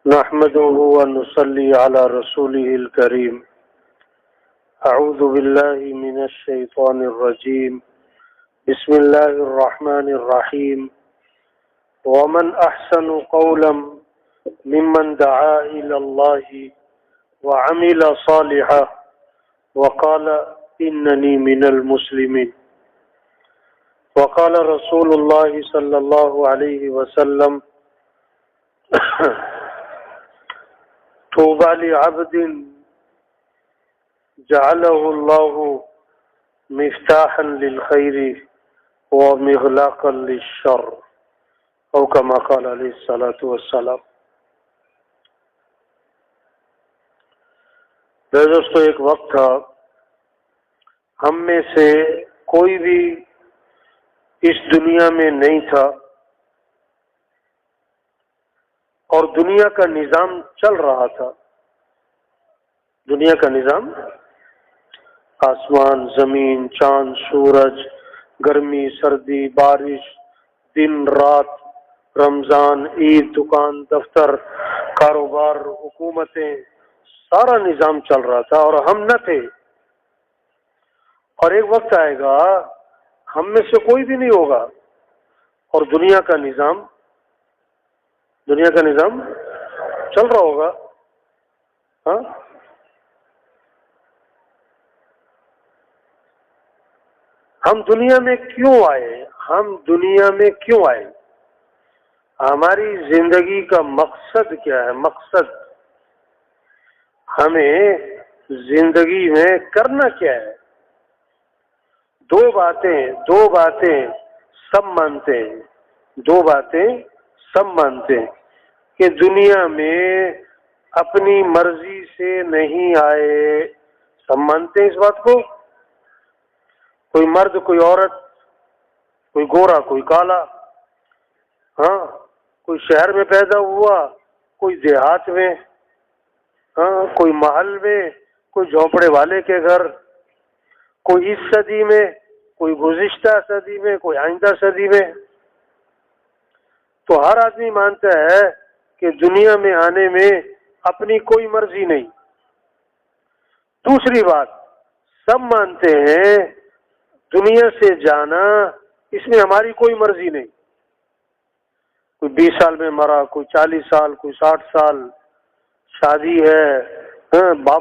نحمده ونصلي على رسوله الكريم. أعوذ بالله من الشيطان الرجيم. بسم الله الرحمن الرحيم. ومن أحسن قولا ممن دعا إلى الله وعمل صالحا وقال إنني من المسلمين. وقال رسول الله صلى الله عليه وسلم طوبى لعبد جعله الله مفتاحا للخير ومغلاقا للشر او كما قال عليه الصلاة والسلام. دوستو، ایک وقت تھا ہم میں سے کوئی بھی اس دنیا میں نہیں تھا اور دنیا کا نظام چل رہا تھا. دنیا کا نظام، آسمان، زمین، چاند، سورج، گرمی، سردی، بارش، دن، رات، رمضان، عید، دکان، دفتر، کاروبار، حکومتیں، سارا نظام چل رہا تھا اور ہم نہ تھے. اور ایک وقت آئے گا ہم میں سے کوئی بھی نہیں ہوگا اور دنیا کا نظام چل رہا ہوگا. ہاں، ہم دنیا میں کیوں آئے؟ ہماری زندگی کا مقصد کیا ہے؟ مقصد ہمیں زندگی میں کرنا کیا ہے؟ دو باتیں سب مانتے ہیں کہ دنیا میں اپنی مرضی سے نہیں آئے. سب مانتے ہیں اس بات کو. کوئی مرد، کوئی عورت، کوئی گورا، کوئی کالا، ہاں، کوئی شہر میں پیدا ہوا، کوئی دیہات میں، ہاں، کوئی محل میں، کوئی جھونپڑے والے کے گھر، کوئی اس صدی میں، کوئی گزشتہ صدی میں، کوئی آئندہ صدی میں. تو ہر آدمی مانتا ہے کہ دنیا میں آنے میں اپنی کوئی مرضی نہیں. دوسری بات، سب مانتے ہیں دنیا سے جانا، اس میں ہماری کوئی مرضی نہیں. کوئی 20 سال میں مرا، کوئی 40 سال، کوئی 60 سال، شادی ہے، باپ